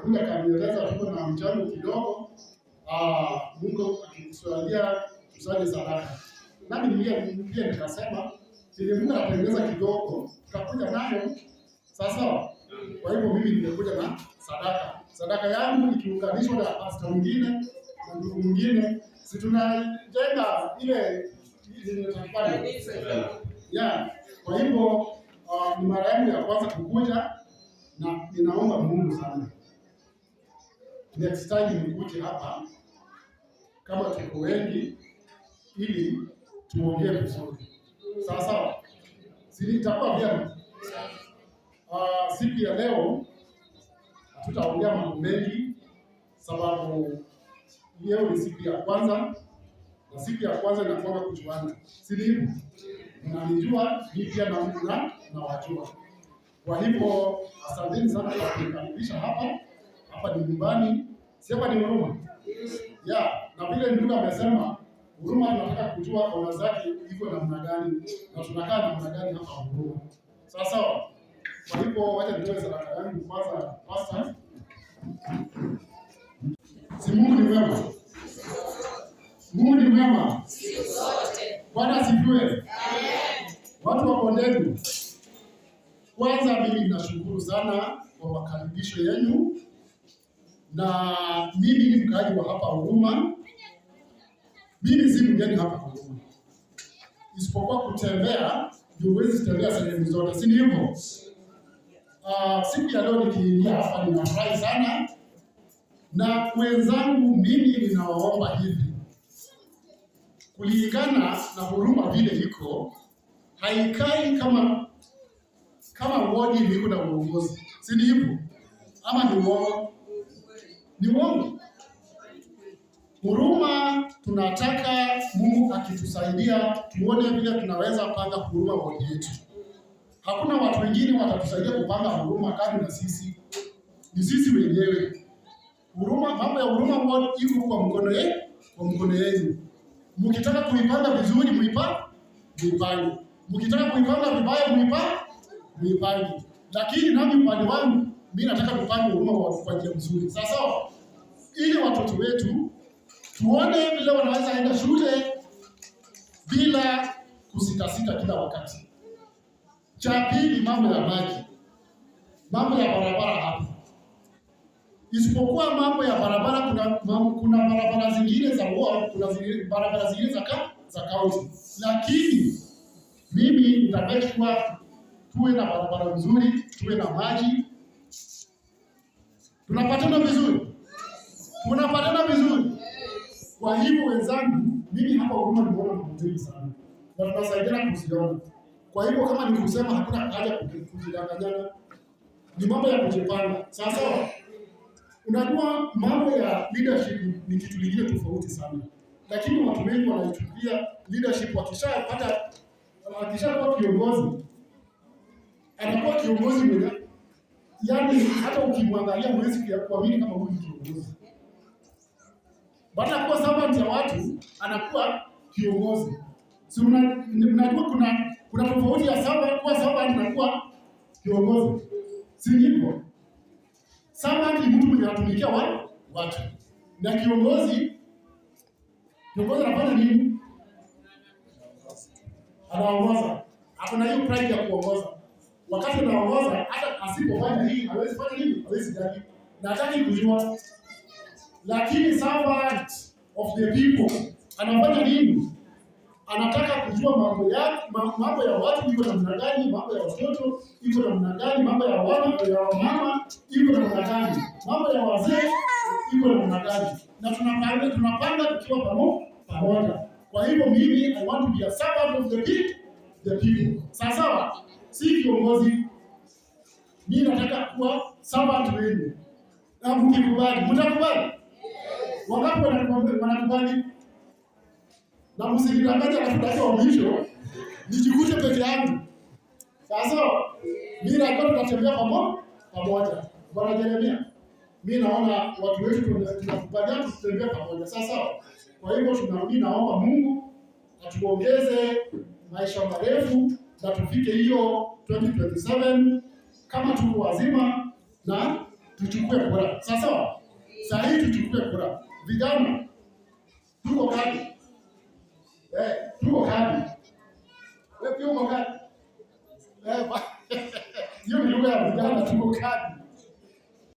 Mungu akanieleza tuko na mchango kidogo, Mungu akitusaidia tusanye sadaka. Nami niliye nikasema ili Mungu anatengeneza kidogo tutakuja nayo sasa. Kwa hivyo mimi nimekuja na sadaka. Sadaka yangu ikiunganishwa na pastor mwingine na ndugu mwingine, si tunajenga ile inatakikana. Yeah. Kwa hivyo ni mara yangu ya kwanza kukuja na ninaomba Mungu sana. Next time nikuje hapa kama tuko wengi ili tuongee vizuri. Sawa. Sitakuwa vyema. Siku ya leo hatutaongea mambo mengi sababu leo ni siku ya kwanza na siku ya kwanza inakuwa kujuana. Si ndivyo? Mnanijua mimi pia na wajua. Kwa hivyo asanteni sana kwa kunikaribisha hapa. Hapa ni nyumbani, si hapa ni Huruma. Na vile ndugu amesema Huruma tunataka kujua kona zake iko namna gani na tunakaa namna gani hapa Huruma. Sawa. Kwa hivyo wacha nitoe sadaka yangu kwanza pastor. Si Mungu ni mwema. Mungu ni mwema. Siku zote. Bwana asifiwe. Amen. Watu wa Bondeni. Kwanza mimi ninashukuru sana kwa makaribisho yenu. Na mimi ni mkaaji wa hapa Huruma. Mimi si mgeni hapa Huruma. Isipokuwa kutembea, ndio huwezi tembea sehemu zote, si ndivyo? Siku ya leo nikiingia hapa ninafurahi sana. Na wenzangu mimi ninawaomba hivi. Kulingana na Huruma vile iko, haikai kama wodi iko na uongozi. Si ndivyo? Ama ni uongo? Ni uongo. Huruma tunataka Mungu akitusaidia tuone vile tunaweza panga Huruma wodi yetu. Hakuna watu wengine watatusaidia kupanga Huruma kama na sisi. Ni sisi wenyewe. Huruma, mambo ya Huruma wodi iko kwa mkono yenu. Mkitaka kuipanga vizuri muipange. Mkitaka kuipanga vibaya muipange. Lakini nami upande wangu mimi nataka kupange Huruma kwa njia nzuri. Sawa? Ili watoto wetu tuone vile wanaweza enda shule bila kusitasita kila wakati. Cha pili, mambo ya maji. Mambo ya barabara hapa. Isipokuwa mambo ya barabara kuna barabara zingine za barabara zingine za kaunti. Lakini mimi nitamekwa tuwe na barabara nzuri, tuwe na maji. Tunapatana vizuri. Kwa hivyo wenzangu, mimi hapa Huruma nimeona mzuri sana. Na tunasaidiana kuziona. Kwa hivyo kama ni kusema hakuna haja kujidanganyana. Ni mambo ya kujipanga. Sawa? Unajua mambo ya leadership ni kitu kingine tofauti sana. Lakini watu wengi wanaichukulia leadership akishakuwa kiongozi. Anakuwa kiongozi mwenye. Yaani hata ukimwangalia huwezi kuamini kama huyu ni kiongozi. Baada ya kuwa servant ya watu anakuwa kiongozi. Si mnajua kuna tofauti ya kuwa servant na kuwa kiongozi. Si ndivyo? Servant ni mtu mwenye anatumikia watu. Na kiongozi anafanya nini? Anaongoza. Hakuna hiyo pride ya kuongoza. Wakati anaongoza hata asipofanya hii hawezi fanya nini? Hawezi dadi. Na hataki kujua. Lakini servant of the people anafanya nini? Anataka kujua mambo ya watu iko namna gani, mambo ya watoto iko namna gani, mambo ya mama iko namna gani, mambo ya wazee iko namna gani. Na tunapanga tukiwa pamoja. Kwa hivyo mimi I want to be a servant of the people. Sawa? Si kiongozi. Mimi nataka kuwa servant wenu. Na mkikubali, mtakubali? Wangapi wanakubali? Na msikidanganya katika wa mwisho nijikute peke yangu. Sasa mimi na kwa tutatembea pamoja. Bwana Jeremia. Mimi naona watu wetu tunakubaliana tutembea pamoja. Sasa kwa hivyo tunaamini, naomba Mungu atuongeze maisha marefu na tufike hiyo 2027 kama tuko wazima na tuchukue kura. Sasa saa hii tuchukue kura. Vijana tuko kadi. Tuko kadi. Wewe pia uko kadi. Hiyo ni lugha ya vijana, tuko kadi.